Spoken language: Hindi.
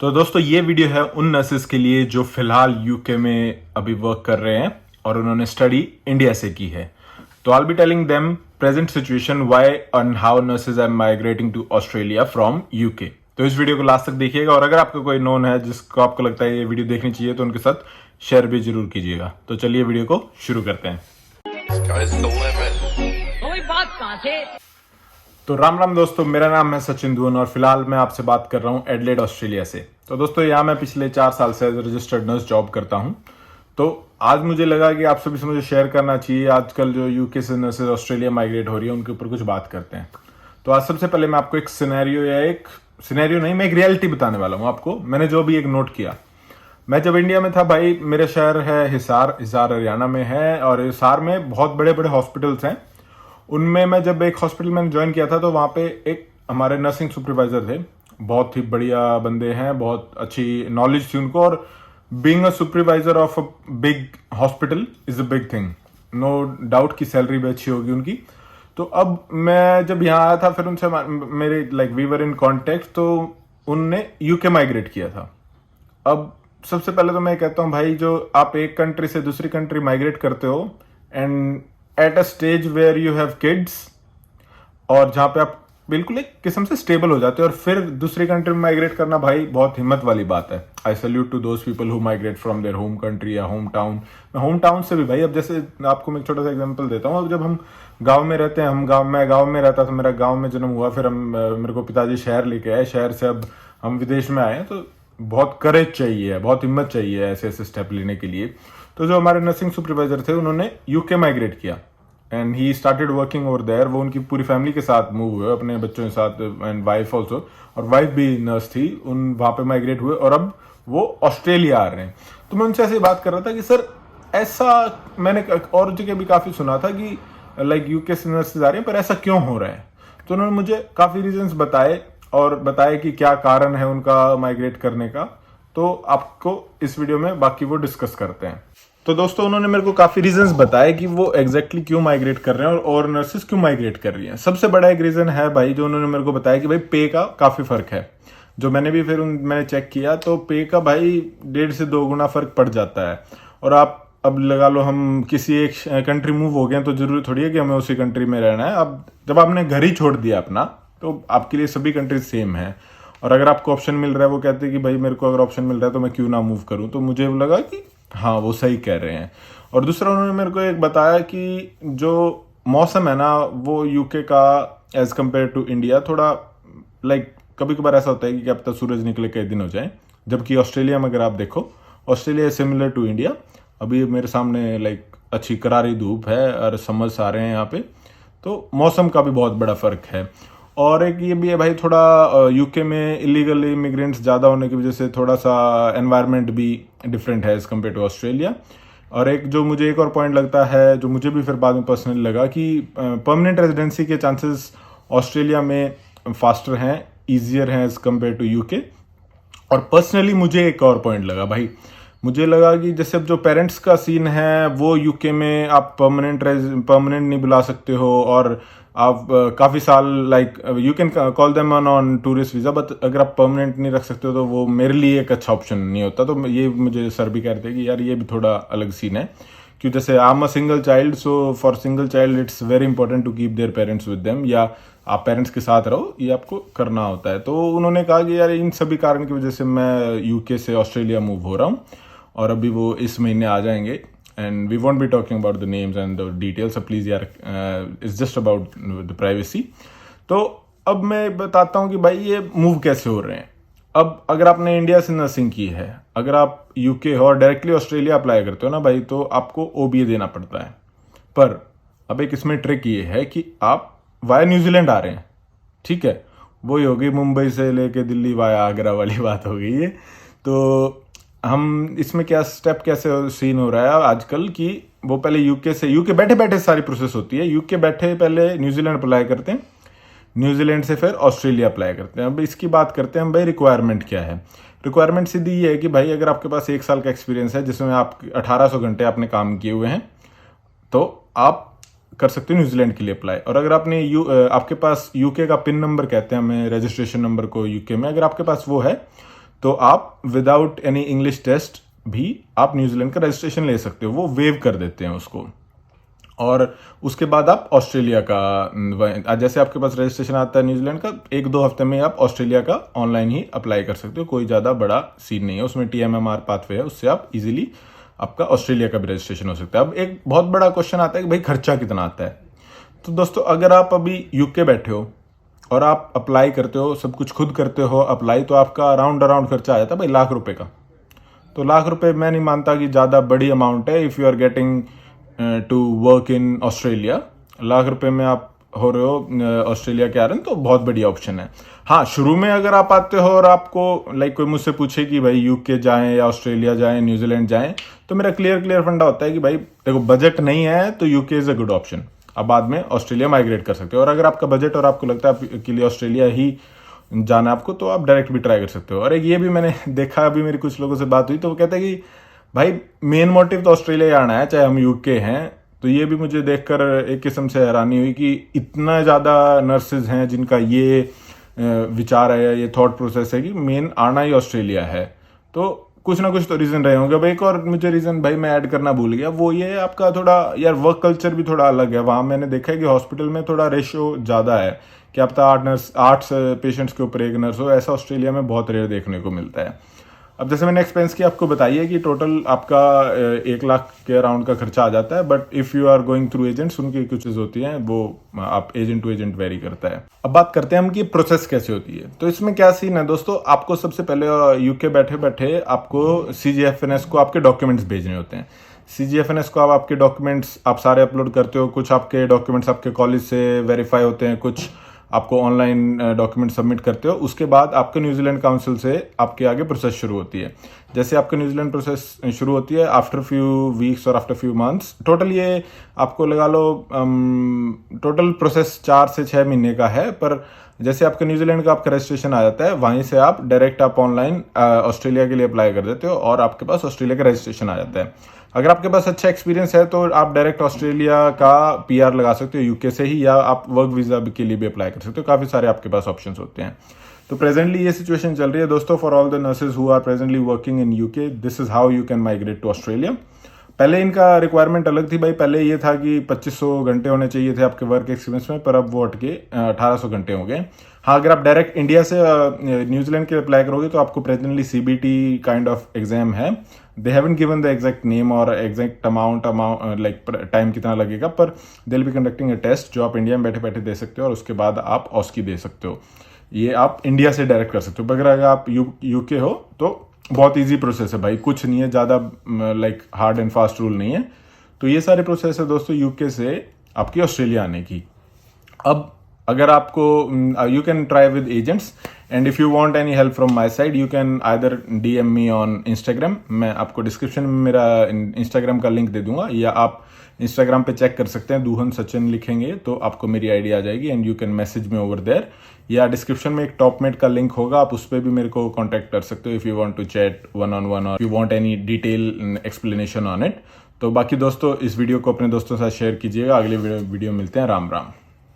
तो दोस्तों ये वीडियो है उन नर्सेस के लिए जो फिलहाल यूके में अभी वर्क कर रहे हैं और उन्होंने स्टडी इंडिया से की है। तो I be telling them present situation why and how nurses are migrating to Australia from UK. तो इस वीडियो को लास्ट तक देखिएगा और अगर आपका कोई नोन है जिसको आपको लगता है ये वीडियो देखनी चाहिए तो उनके साथ शेयर भी जरूर कीजिएगा। तो चलिए वीडियो को शुरू करते हैं। तो राम राम दोस्तों, मेरा नाम है सचिन दून और फिलहाल मैं आपसे बात कर रहा हूँ एडलेड ऑस्ट्रेलिया से। तो दोस्तों यहाँ मैं पिछले 4 साल से एज रजिस्टर्ड नर्स जॉब करता हूँ। तो आज मुझे लगा कि आप सभी से मुझे शेयर करना चाहिए, आजकल जो यूके से नर्सेज ऑस्ट्रेलिया माइग्रेट हो रही है उनके ऊपर कुछ बात करते हैं। तो आज सबसे पहले मैं आपको एक सिनेरियो नहीं, मैं एक रियलिटी बताने वाला हूँ आपको। मैंने जो भी एक नोट किया, मैं जब इंडिया में था भाई, मेरे शहर है हिसार हरियाणा में है और हिसार में बहुत बड़े बड़े हॉस्पिटल्स हैं। उनमें मैं जब एक हॉस्पिटल में ज्वाइन किया था तो वहाँ पे एक हमारे नर्सिंग सुपरवाइजर थे, बहुत ही बढ़िया बंदे हैं, बहुत अच्छी नॉलेज थी उनको। और being a supervisor of a big hospital is a big thing, no doubt की सैलरी भी अच्छी होगी उनकी। तो अब मैं जब यहाँ आया था फिर उनसे मेरे वी वर इन कॉन्टेक्ट, तो उनने यूके माइग्रेट किया था। अब सबसे पहले तो मैं कहता हूँ भाई, जो आप एक कंट्री से दूसरी कंट्री माइग्रेट करते हो and at a stage where you have kids, और जहां पे आप बिल्कुल एक किस्म से स्टेबल हो जाते हो और फिर दूसरी कंट्री में माइग्रेट करना भाई बहुत हिम्मत वाली बात है। I salute to those people who migrate from their home country या होम टाउन। होम टाउन से भी भाई, अब जैसे आपको मैं एक छोटा सा एग्जांपल देता हूँ। अब जब हम गांव में रहते हैं, मैं गांव में रहता था, मेरा गांव में जन्म हुआ, फिर मेरे को पिताजी शहर लेके आए, शहर से अब हम विदेश में आए, तो बहुत करेज चाहिए, बहुत हिम्मत चाहिए ऐसे ऐसे स्टेप लेने के लिए। तो जो हमारे नर्सिंग सुपरवाइजर थे उन्होंने यूके माइग्रेट किया and he started working over there. वो उनकी पूरी फैमिली के साथ मूव हुए, अपने बच्चों के साथ, एंड वाइफ ऑल्सो, और वाइफ भी नर्स थी, उन वहां पे माइग्रेट हुए और अब वो ऑस्ट्रेलिया आ रहे हैं। तो मैं उनसे ऐसे बात कर रहा था कि सर ऐसा मैंने और जगह भी काफी सुना था कि लाइक यूके से नर्सेज आ रही हैं, पर ऐसा क्यों हो रहा है? तो उन्होंने मुझे काफी रीजंस बताए और बताया कि क्या कारण है उनका माइग्रेट करने का। तो आपको इस वीडियो में बाकी वो डिस्कस करते हैं। तो दोस्तों उन्होंने मेरे को काफी रीजंस बताए कि वो एग्जैक्टली क्यों माइग्रेट कर रहे हैं और नर्सेज क्यों माइग्रेट कर रही हैं। सबसे बड़ा एक रीजन है भाई, जो उन्होंने मेरे को बताया कि भाई पे का काफी फर्क है। जो मैंने भी फिर मैंने चेक किया तो पे का भाई 1.5 से 2 गुना फर्क पड़ जाता है। और आप अब लगा लो, हम किसी एक कंट्री मूव हो गए तो जरूरी थोड़ी है कि हमें उसी कंट्री में रहना है। अब जब आपने घर ही छोड़ दिया अपना, तो आपके लिए सभी कंट्रीज सेम है। और अगर आपको ऑप्शन मिल रहा है, वो कहते हैं कि भाई मेरे को अगर ऑप्शन मिल रहा है तो मैं क्यों ना मूव करूं। तो मुझे लगा कि हाँ, वो सही कह रहे हैं। और दूसरा उन्होंने मेरे को एक बताया कि जो मौसम है ना, वो यूके का एज कम्पेयर टू इंडिया थोड़ा लाइक कभी कभार ऐसा होता है कि क्या पता सूरज निकले कई दिन हो जाए, जबकि ऑस्ट्रेलिया में अगर आप देखो, ऑस्ट्रेलिया सिमिलर टू इंडिया। अभी मेरे सामने लाइक अच्छी करारी धूप है और समर्स आ रहे हैं यहाँ पे, तो मौसम का भी बहुत बड़ा फर्क है। और एक ये भी है भाई, थोड़ा यूके में इलीगल इमिग्रेंट्स ज़्यादा होने की वजह से थोड़ा सा एनवायरनमेंट भी डिफरेंट है एज कम्पेयर टू ऑस्ट्रेलिया। और एक जो मुझे एक और पॉइंट लगता है, जो मुझे भी फिर बाद में पर्सनली लगा, कि परमानेंट रेजिडेंसी के चांसेस ऑस्ट्रेलिया में फास्टर हैं, ईजियर हैं एज कम्पेयर टू यूके। और पर्सनली मुझे एक और पॉइंट लगा भाई, मुझे लगा कि जैसे अब जो पेरेंट्स का सीन है वो यूके में आप परमानेंट नहीं बुला सकते हो, और आप काफ़ी साल like you can call them on tourist visa, but अगर आप परमानेंट नहीं रख सकते हो तो वो मेरे लिए एक अच्छा ऑप्शन नहीं होता। तो ये मुझे सर भी कहते हैं कि यार ये भी थोड़ा अलग सीन है, क्यों जैसे I am a single child, so for single child it's very important to keep their parents with them, या आप पेरेंट्स के साथ रहो, ये आपको करना होता है। तो उन्होंने कहा कि यार इन सभी कारण की वजह से मैं यूके से ऑस्ट्रेलिया मूव हो रहा हूँ और अभी वो इस महीने आ जाएंगे। And we won't be talking about the names and the details, so please यार, it's just about the privacy। तो अब मैं बताता हूँ कि भाई ये मूव कैसे हो रहे हैं। अब अगर आपने इंडिया से नर्सिंग की है, अगर आप यूके हो और डायरेक्टली ऑस्ट्रेलिया अप्लाई करते हो ना भाई, तो आपको ओबीए देना पड़ता है। पर अब एक इसमें ट्रिक ये है कि आप वाया न्यूजीलैंड आ रहे हैं, ठीक है, वही होगी मुंबई से लेके दिल्ली वाया आगरा वाली बात हो गई है। तो हम इसमें क्या स्टेप कैसे सीन हो रहा है आजकल कि वो पहले यूके बैठे बैठे सारी प्रोसेस होती है। यूके बैठे पहले न्यूजीलैंड अप्लाई करते हैं, न्यूजीलैंड से फिर ऑस्ट्रेलिया अप्लाई करते हैं। अब इसकी बात करते हैं हम भाई, रिक्वायरमेंट क्या है। रिक्वायरमेंट सीधी ये है कि भाई अगर आपके पास 1 साल का एक्सपीरियंस है जिसमें आप 1800 घंटे आपने काम किए हुए हैं, तो आप कर सकते हो न्यूजीलैंड के लिए अप्लाई। और अगर आपने आपके पास यूके का पिन नंबर कहते हैं हमें रजिस्ट्रेशन नंबर को यूके में, अगर आपके पास वो है तो आप विदाउट एनी इंग्लिश टेस्ट भी आप न्यूजीलैंड का रजिस्ट्रेशन ले सकते हो, वो वेव कर देते हैं उसको। और उसके बाद आप ऑस्ट्रेलिया का, जैसे आपके पास रजिस्ट्रेशन आता है न्यूजीलैंड का, 1-2 हफ्ते में आप ऑस्ट्रेलिया का ऑनलाइन ही अप्लाई कर सकते हो, कोई ज़्यादा बड़ा सीन नहीं है उसमें। TMMR पाथवे है, उससे आप इजीली आपका ऑस्ट्रेलिया का भी रजिस्ट्रेशन हो सकता है। अब एक बहुत बड़ा क्वेश्चन आता है कि भाई खर्चा कितना आता है। तो दोस्तों अगर आप अभी यूके बैठे हो और आप अप्लाई करते हो, सब कुछ खुद करते हो अप्लाई, तो आपका अराउंड खर्चा आ जाता है भाई लाख रुपए का। तो लाख रुपए मैं नहीं मानता कि ज़्यादा बड़ी अमाउंट है। If you are getting to work in Australia, lakh रुपए में आप हो रहे हो ऑस्ट्रेलिया के आ रहे हैं, तो बहुत बड़ी ऑप्शन है। हाँ, शुरू में अगर आप आते हो और आपको कोई मुझसे पूछे कि भाई यूके जाएं या ऑस्ट्रेलिया जाएं, न्यूजीलैंड जाएं, तो मेरा क्लियर फंडा होता है कि भाई देखो बजट नहीं है तो UK is a good option, आप बाद में ऑस्ट्रेलिया माइग्रेट कर सकते हो। और अगर आपका बजट और आपको लगता है कि लिए ऑस्ट्रेलिया ही जाना आपको, तो आप डायरेक्ट भी ट्राई कर सकते हो। और एक ये भी मैंने देखा, अभी मेरी कुछ लोगों से बात हुई तो वो कहते हैं कि भाई मेन मोटिव तो ऑस्ट्रेलिया ही आना है, चाहे हम यूके हैं। तो ये भी मुझे देखकर एक किस्म से हैरानी हुई कि इतना ज़्यादा नर्सेज हैं जिनका ये विचार है, ये थॉट प्रोसेस है कि मेन आना ही ऑस्ट्रेलिया है। तो कुछ ना कुछ तो रीज़न रहे होंगे। अब एक और मुझे रीज़न भाई मैं ऐड करना भूल गया, वो ये आपका थोड़ा यार वर्क कल्चर भी थोड़ा अलग है। वहाँ मैंने देखा है कि हॉस्पिटल में थोड़ा रेशियो ज़्यादा है कि अब तक 8 पेशेंट्स के ऊपर एक नर्स हो, ऐसा ऑस्ट्रेलिया में बहुत रेयर देखने को मिलता है। अब जैसे मैंने एक्सपेंस की आपको बताइए कि टोटल आपका 1 लाख के अराउंड का खर्चा आ जाता है। But if you are going through agents, उनकी कुछ चीज़ होती हैं, वो आप एजेंट टू एजेंट वेरी करता है। अब बात करते हैं हम कि प्रोसेस कैसे होती है। तो इसमें क्या सीन है दोस्तों, आपको सबसे पहले यूके बैठे बैठे आपको CGFNS को आपके डॉक्यूमेंट्स भेजने होते हैं। CGFNS को आप आपके डॉक्यूमेंट्स आप सारे अपलोड करते हो। कुछ आपके डॉक्यूमेंट्स आपके कॉलेज से वेरीफाई होते हैं, कुछ आपको ऑनलाइन डॉक्यूमेंट सबमिट करते हो। उसके बाद आपके न्यूजीलैंड काउंसिल से आपके आगे प्रोसेस शुरू होती है। जैसे आपका न्यूजीलैंड प्रोसेस शुरू होती है आफ्टर फ्यू वीक्स और आफ्टर फ्यू मंथ्स, टोटल ये आपको लगा लो टोटल प्रोसेस 4 से 6 महीने का है। पर जैसे आपका न्यूजीलैंड का आपका रजिस्ट्रेशन आ जाता है, वहीं से आप डायरेक्ट आप ऑनलाइन ऑस्ट्रेलिया के लिए अप्लाई कर देते हो और आपके पास ऑस्ट्रेलिया का रजिस्ट्रेशन आ जाता है। अगर आपके पास अच्छा एक्सपीरियंस है तो आप डायरेक्ट ऑस्ट्रेलिया का PR लगा सकते हो यूके से ही, या आप वर्क वीजा के लिए भी अप्लाई कर सकते हो। काफ़ी सारे आपके पास ऑप्शंस होते हैं। तो प्रेजेंटली ये सिचुएशन चल रही है दोस्तों for all the nurses who are presently working in UK, this is how you can migrate to Australia. पहले इनका रिक्वायरमेंट अलग थी भाई, पहले ये था कि 2500 घंटे होने चाहिए थे आपके वर्क एक्सपीरियंस में, पर अब वो हट के 1800 घंटे हो गए। हाँ, अगर आप डायरेक्ट इंडिया से न्यूजीलैंड के अप्लाई करोगे तो आपको presently CBT kind of exam है। They haven't given the exact name और एग्जैक्ट अमाउंट लाइक टाइम कितना लगेगा, पर they will be conducting a test जो आप इंडिया में बैठे बैठे दे सकते हो और उसके बाद आप ऑस्की दे सकते हो। ये आप इंडिया से डायरेक्ट कर सकते हो। अगर आप यूके हो तो बहुत इजी प्रोसेस है भाई, कुछ नहीं है ज़्यादा like hard and fast rule नहीं है। तो ये सारे प्रोसेस है दोस्तों यूके से आपकी ऑस्ट्रेलिया आने की। अब अगर आपको you can try with agents and if you want any help from my side you can either DM me on Instagram. मैं आपको डिस्क्रिप्शन में मेरा इंस्टाग्राम का लिंक दे दूंगा, या आप इंस्टाग्राम पे चेक कर सकते हैं, दुहन सचिन लिखेंगे तो आपको मेरी ID आ जाएगी and you can message me over there. या डिस्क्रिप्शन में एक टॉपमेट का लिंक होगा, आप उस पर भी मेरे को कॉन्टैक्ट कर सकते हो if you want to chat 1-on-1 और you want any detail explanation on it. तो बाकी दोस्तों इस वीडियो को अपने दोस्तों के साथ शेयर कीजिएगा। अगले वीडियो मिलते हैं। राम राम।